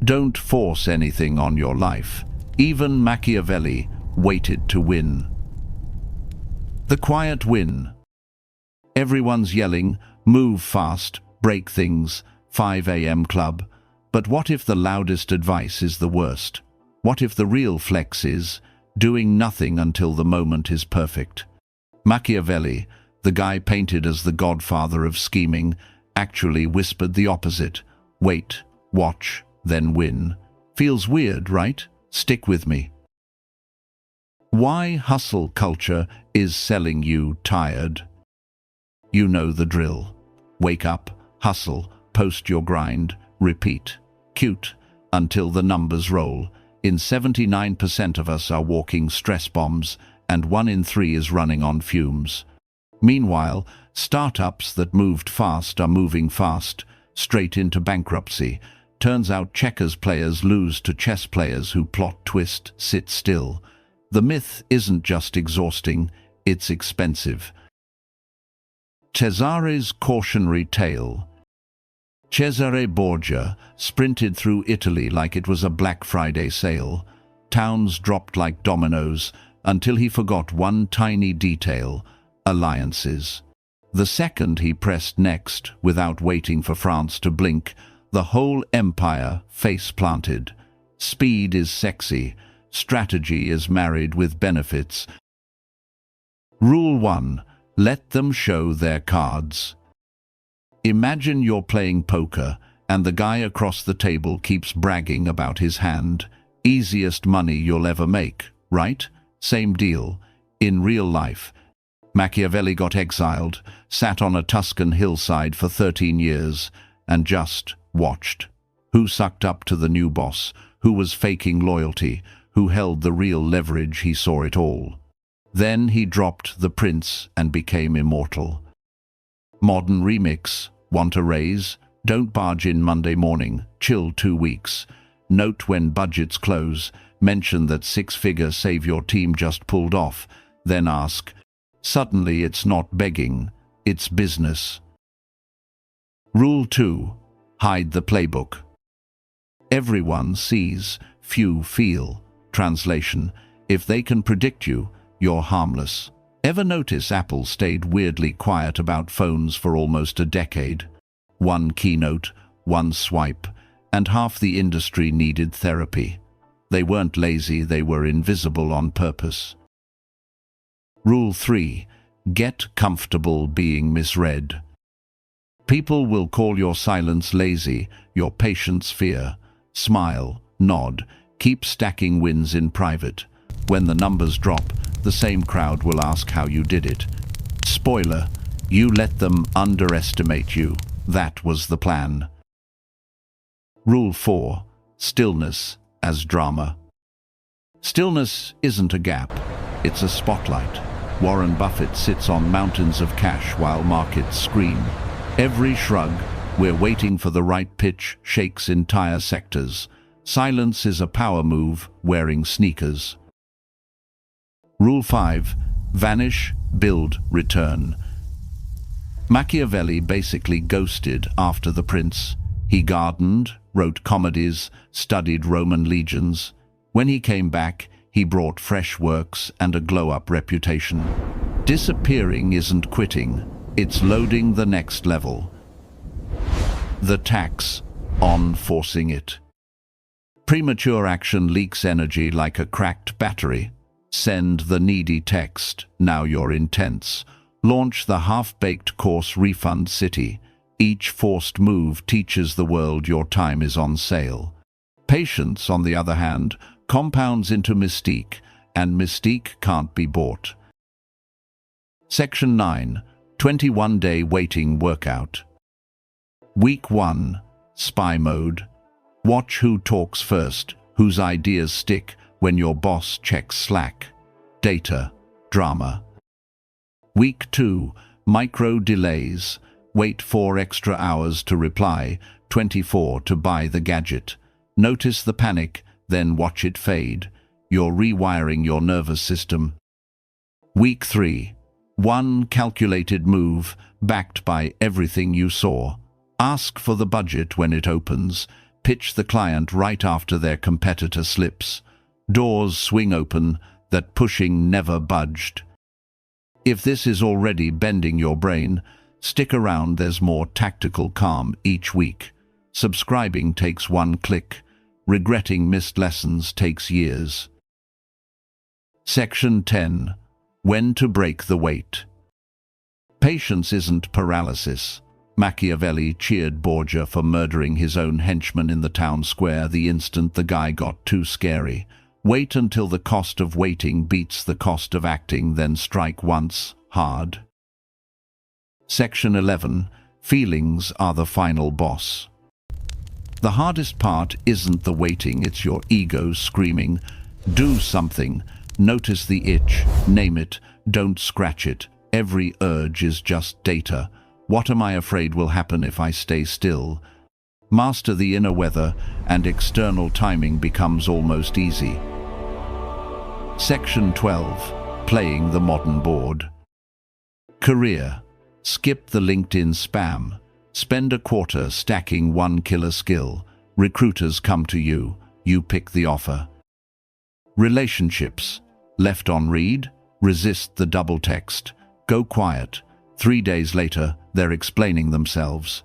Don't force anything on your life. Even Machiavelli waited to win. The quiet win. Everyone's yelling, move fast, break things, 5 a.m. club. But what if the loudest advice is the worst? What if the real flex is doing nothing until the moment is perfect? Machiavelli, the guy painted as the godfather of scheming, actually whispered the opposite. Wait, watch, then win. Feels weird, right? Stick with me. Why hustle culture is selling you tired? You know the drill. Wake up, hustle, post your grind, repeat. Cute, until the numbers roll. In 79% of us are walking stress bombs, and 1 in 3 is running on fumes. Meanwhile, startups that moved fast are moving fast, straight into bankruptcy. Turns out checkers players lose to chess players who plot, twist, sit still. The myth isn't just exhausting, it's expensive. Cesare's cautionary tale. Cesare Borgia sprinted through Italy like it was a Black Friday sale. Towns dropped like dominoes until he forgot one tiny detail: alliances. The second he pressed next, without waiting for France to blink, the whole empire face-planted. Speed is sexy. Strategy is married with benefits. Rule 1. Let them show their cards. Imagine you're playing poker, and the guy across the table keeps bragging about his hand. Easiest money you'll ever make, right? Same deal. In real life, Machiavelli got exiled, sat on a Tuscan hillside for 13 years, and just watched. Who sucked up to the new boss? Who was faking loyalty? Who held the real leverage? He saw it all. Then he dropped the prince and became immortal. Modern remix. Want a raise? Don't barge in Monday morning. Chill 2 weeks. Note when budgets close. Mention that 6-figure save your team just pulled off. Then ask. Suddenly it's not begging. It's business. Rule 2. Hide the playbook. Everyone sees, few feel. Translation. If they can predict you, you're harmless. Ever notice Apple stayed weirdly quiet about phones for almost a decade? One keynote, one swipe, and half the industry needed therapy. They weren't lazy, they were invisible on purpose. Rule 3. Get comfortable being misread. People will call your silence lazy, your patience fear. Smile, nod, keep stacking wins in private. When the numbers drop, the same crowd will ask how you did it. Spoiler, you let them underestimate you. That was the plan. Rule 4. Stillness as drama. Stillness isn't a gap, it's a spotlight. Warren Buffett sits on mountains of cash while markets scream. Every shrug, we're waiting for the right pitch, shakes entire sectors. Silence is a power move wearing sneakers. Rule 5. Vanish, build, return. Machiavelli basically ghosted after the prince. He gardened, wrote comedies, studied Roman legions. When he came back, he brought fresh works and a glow-up reputation. Disappearing isn't quitting, it's loading the next level. The tax on forcing it. Premature action leaks energy like a cracked battery. Send the needy text, now you're intense. Launch the half-baked course Refund City. Each forced move teaches the world your time is on sale. Patience, on the other hand, compounds into mystique, and mystique can't be bought. Section 9. 21-day waiting workout. Week 1. Spy mode. Watch who talks first, whose ideas stick when your boss checks Slack. Data. Drama. Week 2. Micro delays. Wait 4 extra hours to reply, 24 to buy the gadget. Notice the panic, then watch it fade. You're rewiring your nervous system. Week 3. One calculated move, backed by everything you saw. Ask for the budget when it opens. Pitch the client right after their competitor slips. Doors swing open that pushing never budged. If this is already bending your brain, stick around, there's more tactical calm each week. Subscribing takes one click. Regretting missed lessons takes years. Section 10. When to break the weight. Patience isn't paralysis. Machiavelli cheered Borgia for murdering his own henchman in the town square the instant the guy got too scary. Wait until the cost of waiting beats the cost of acting, then strike once, hard. Section 11. Feelings are the final boss. The hardest part isn't the waiting, it's your ego screaming, do something. Notice the itch, name it, don't scratch it. Every urge is just data. What am I afraid will happen if I stay still? Master the inner weather, and external timing becomes almost easy. Section 12. Playing the modern board. Career. Skip the LinkedIn spam. Spend a quarter stacking one killer skill. Recruiters come to you. You pick the offer. Relationships. Left on read. Resist the double text. Go quiet. 3 days later, they're explaining themselves.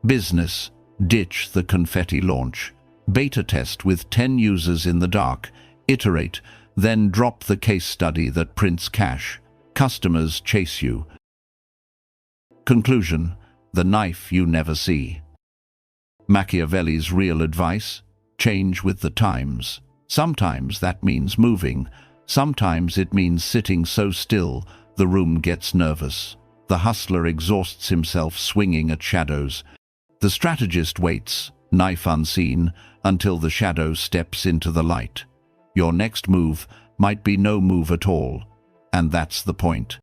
Business. Ditch the confetti launch. Beta test with 10 users in the dark. Iterate. Then drop the case study that prints cash. Customers chase you. Conclusion. The knife you never see. Machiavelli's real advice: change with the times. Sometimes that means moving. Sometimes it means sitting so still the room gets nervous. The hustler exhausts himself swinging at shadows. The strategist waits, knife unseen, until the shadow steps into the light. Your next move might be no move at all, and that's the point.